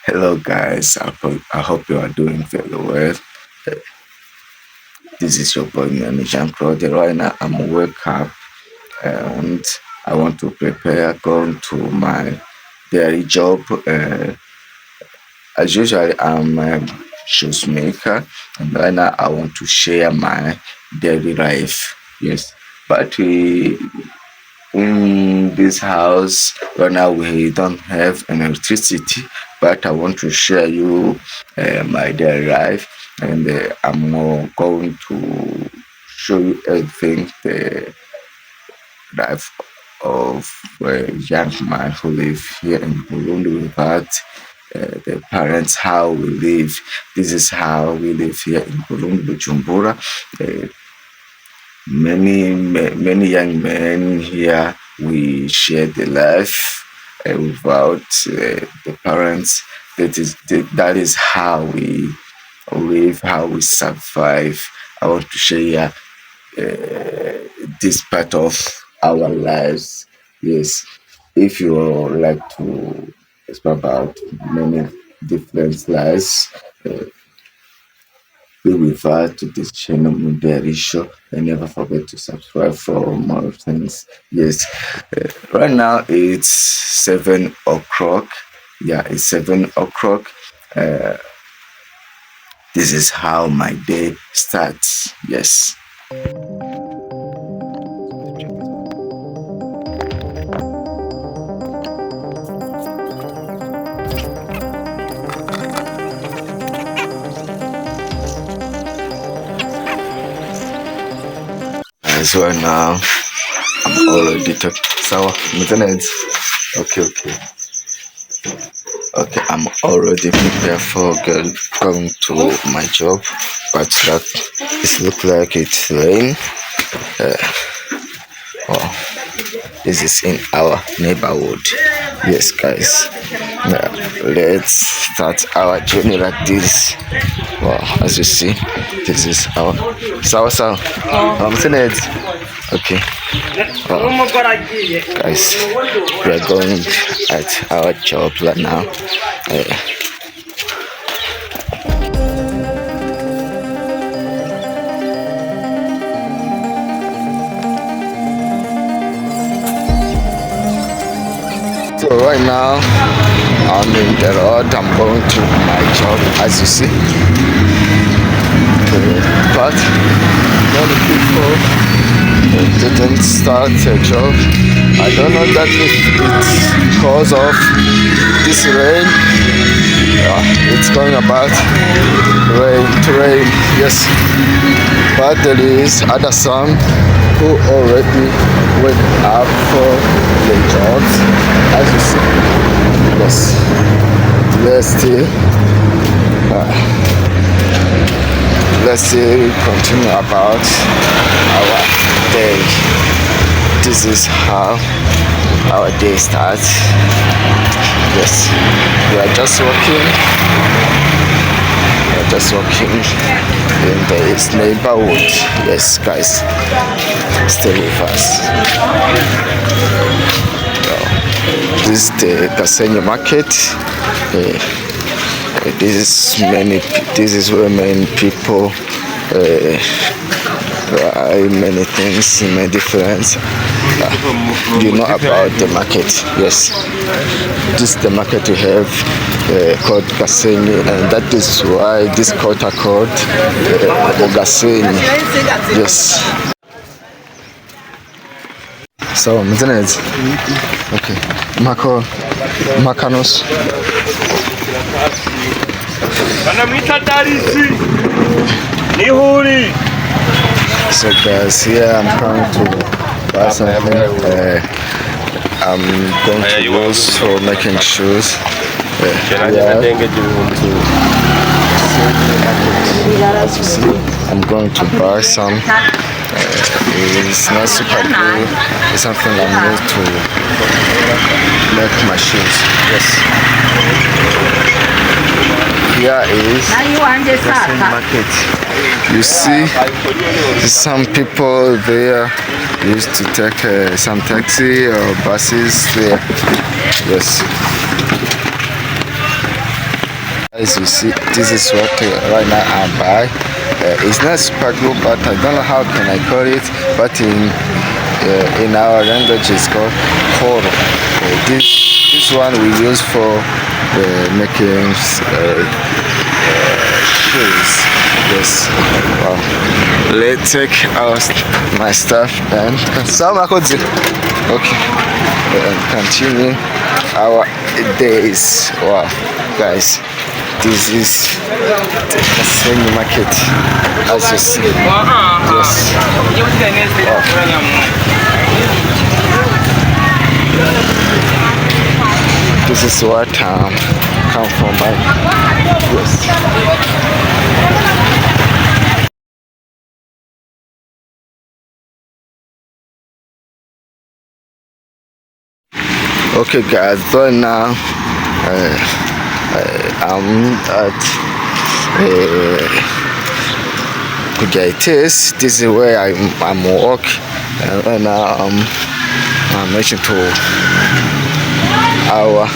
Hello, guys. I hope you are doing very well. Uh, This is your boy, Jean Claude. Right now, I'm wake up and I want to prepare going to my daily job. As usual, I'm a shoemaker, and right now I want to share my daily life. Yes, but in this house right now we don't have electricity, but I want to share you my daily life, and I'm going to show you everything the life of a young man who live here in Burundi without the parents, how we live. This is how we live here in Burundi, Bujumbura. Uh, many young men here, we share the life without the parents. That is how we live, how we survive. I want to share this part of our lives. Yes, if you like to explore about many different lives, uh, we refer to this channel Daily Show, and never forget to subscribe for more things. Yes, right now it's 7 o'clock. Yeah, it's 7 o'clock. Uh, this is how my day starts. Yes. So right now I'm already talking. So, okay, okay. Okay, I'm already prepared for going to my job, but that it look like it's rain. Oh, this is in our neighborhood. Yes, guys. Now, let's start our journey like this. Wow, as you see, this is our sawa. Okay. Guys, we are going at our job right now. So right now I'm in the road. I'm going to my job, as you see. But many people didn't start a job. I don't know that if it's because of this rain. Yeah, it's going about rain to rain. Yes, but there is other some who already went up for the jobs, as you see. Yes, let's still continue about our day. This is how our day starts. Yes, we are just walking. In this neighborhood. Yes, guys, stay with us. This is the Kasenyo market. This is where many people buy many things, many different. You know about the market? Yes, this is the market we have called Gasenyi, and that is why this called Gasenyi. Yes. So, Mzenez. Okay. Makanos. So guys, here I'm trying to buy something. I'm going to use for making shoes. As you see, I'm going to buy some. It's not super good. It's something I need to make my shoes. Yes. Here is the market. You see, some people there used to take some taxi or buses there. Yes. As you see, this is what right now I'm by. It's not super glue, but I don't know how can I call it. But in our language, it's called horo. This one we use for making shoes. Yes. Wow. Let's take out my stuff and okay, and continue our days. Wow, guys. This is the Kasenyi market, as you see. Yes. This is what come from my yes. Okay, guys. So now I'm at Kujaites. This is where I'm walk, and right now I'm reaching to our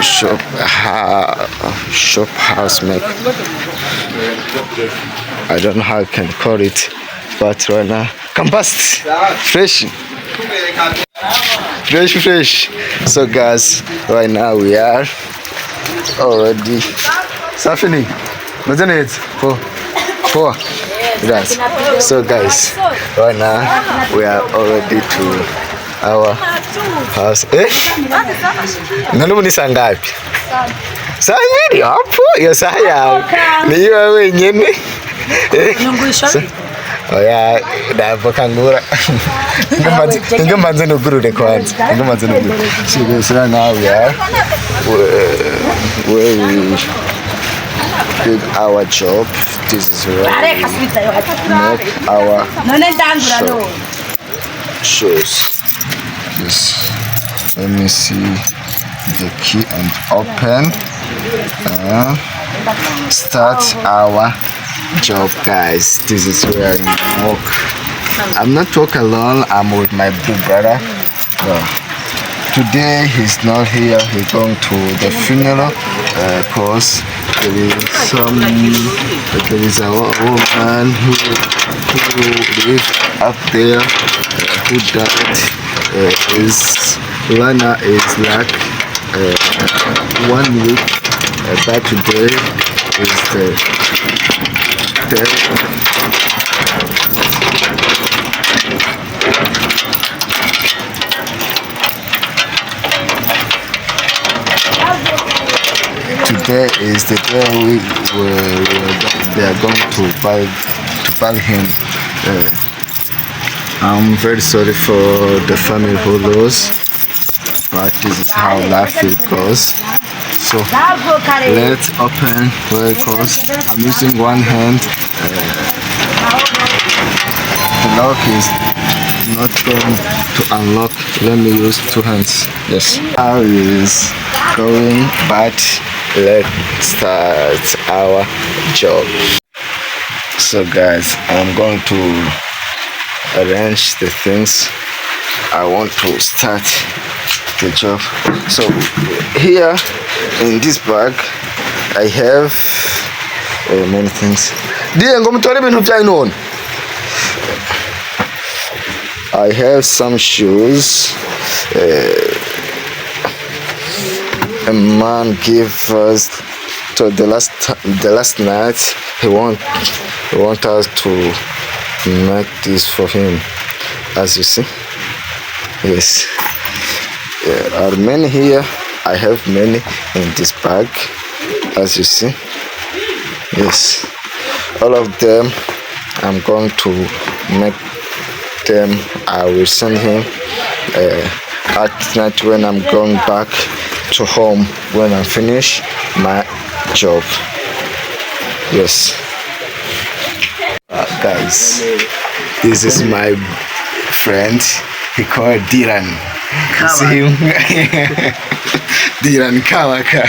shop house make. I don't know how I can call it, but right now campus fresh. So guys, right now we are already softening. What's in it? Four. Yes. So guys, right now we are already to our house. Nani sangapi? Saa mbili hapo. Hiyo saa yao. Ni hiyo wenyewe. Oya, dapo kangura. Ingemanze no gurude kwanza. Ingemanze no gurude. So now we are where we did our job. This is where we make our shows. Yes. Let me see the key and open. Start our job, guys. This is where I work. I'm not working alone. I'm with my big brother. Today he's not here. He's going to the funeral because there is a woman who lives up there who died. His Lana is like 1 week, but today is the day. Today is the day they are going to buy him. I'm very sorry for the family who lost, but this is how life goes. So let's open where it goes. I'm using one hand. The lock is not going to unlock. Let me use two hands. Yes. How is going, but let's start our job. So guys, I'm going to arrange the things I want to start the job. So here in this bag I have many things. I have some shoes. A man gave us to the last night. He want us to make this for him, as you see. Yes, there are many here. I have many in this bag, as you see. Yes, all of them I'm going to make them. I will send him at night when I'm going back to home, when I finish my job. Yes. Guys, this is my friend. He called Diran. You see him? Diran Kawaka.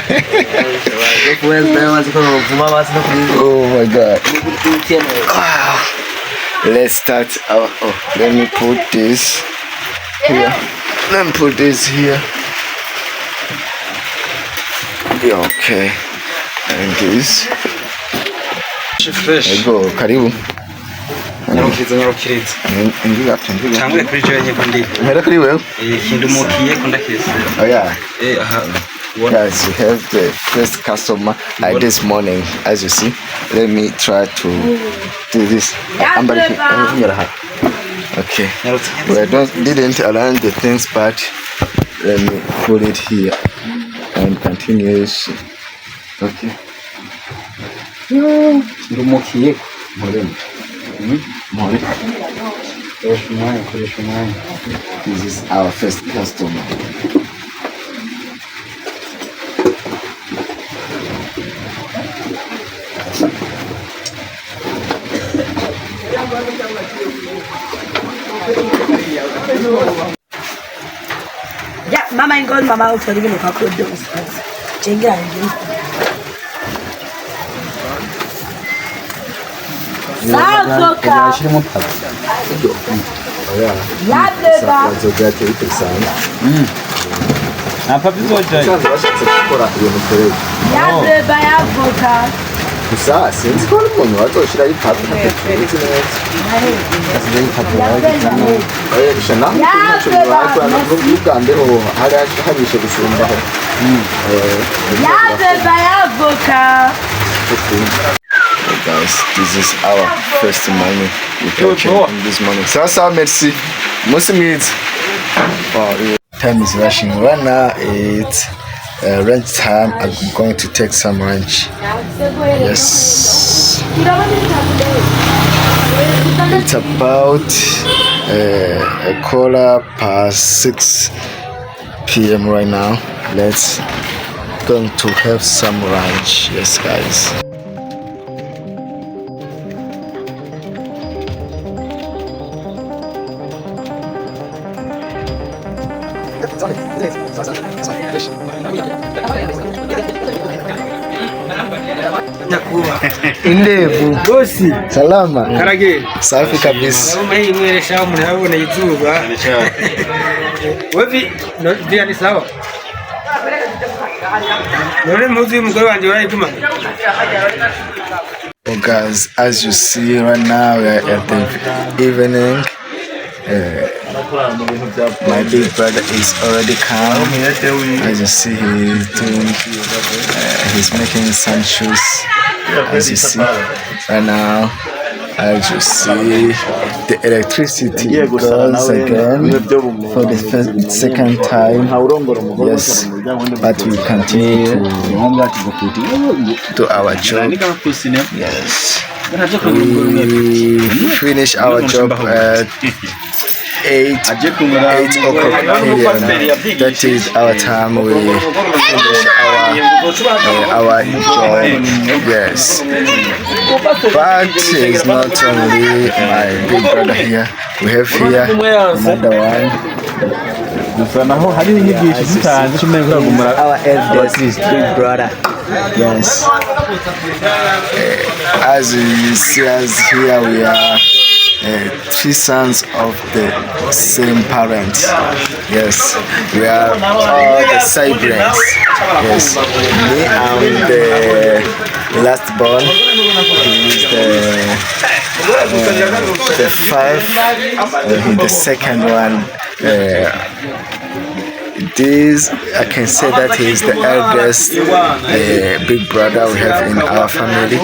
Oh my God. Let's start our. Oh, let me put this here. Let me put this here. Okay. And this. Fresh. Go, karibu. Nyarukiriza. Ingiga tungiga. Cyangwa kuri je nyeko ndi. Hera kuri wewe. Kindumukiye kundakeza. Oh yeah. Aha. Guys, we have the first customer like this morning, as you see. Let me try to do this. Okay. We didn't align the things, but let me put it here and continue. Okay. Kindumukiye. This is our first customer. Yeah, mama ain't going, mama out for the milk. I could do this. Change it. Gusa sinzi ko umuntu wazoshira ipapa Guys, this is our first money we can this morning. Sasa, merci. Time is rushing. Right now it's lunch time. I'm going to take some lunch. Yes. It's about 6:15 p.m. right now. Let's going to have some lunch. Yes, guys. Indevu bosi salama Karage safi kabisa mimi mwelesha mnaona izuba wewe ndio ni sawa none muzi umugore wanje urayituma. Oh guys, as you see right now we are at the evening. My big brother is already come. As you see, he's making some shoes. As you see right now, as you see, the electricity goes again for the second time. Yes, but we continue to our job. Yes, we finish our job at 8 o'clock p.m. That is our time we finish our job. Yes, but it's not only my big brother here. We have here another one. Our eldest big brother. Yes. As you see us here, we are 3 sons of the same parents. Yes, we are all the siblings. Yes, me I'm the last born. He is the 5th, the second one. This I can say that he is the eldest big brother we have in our family.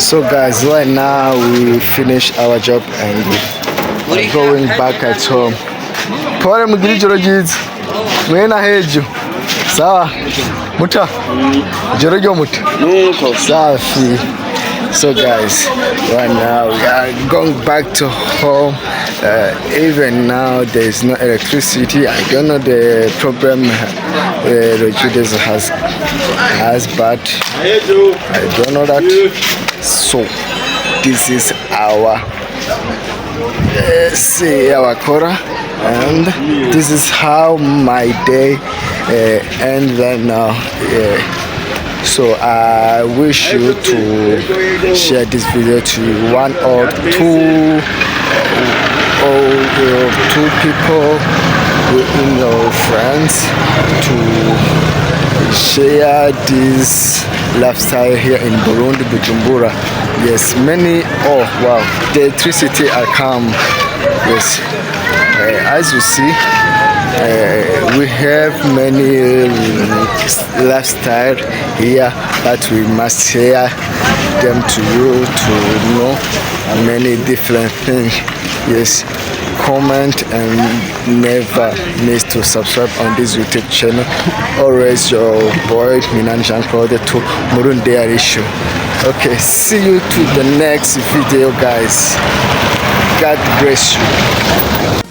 So guys, right now we finish our job and we're going back at home. Pole mugiri ijoro ryiza. Mwena hejo. Sawa. Muta. Ijoro ryo muta. Nuko safi. So guys, right now we are going back to home. Even now there is no electricity. I don't know the problem Rojudes has, but I don't know that. So this is our see our Kora. and this is how my day ends right now. So I wish you to share this video to one or two two people within your friends to share this lifestyle here in Burundi, Bujumbura. Yes, many. Oh wow, the electricity are come. Yes, as you see, we have many lifestyle here, but we must share them to you to know many different things. Yes, comment and never miss to subscribe on this YouTube channel. Always your boy Minanjan Claude to Burundi Show. Okay, see you to the next video, guys. God bless you.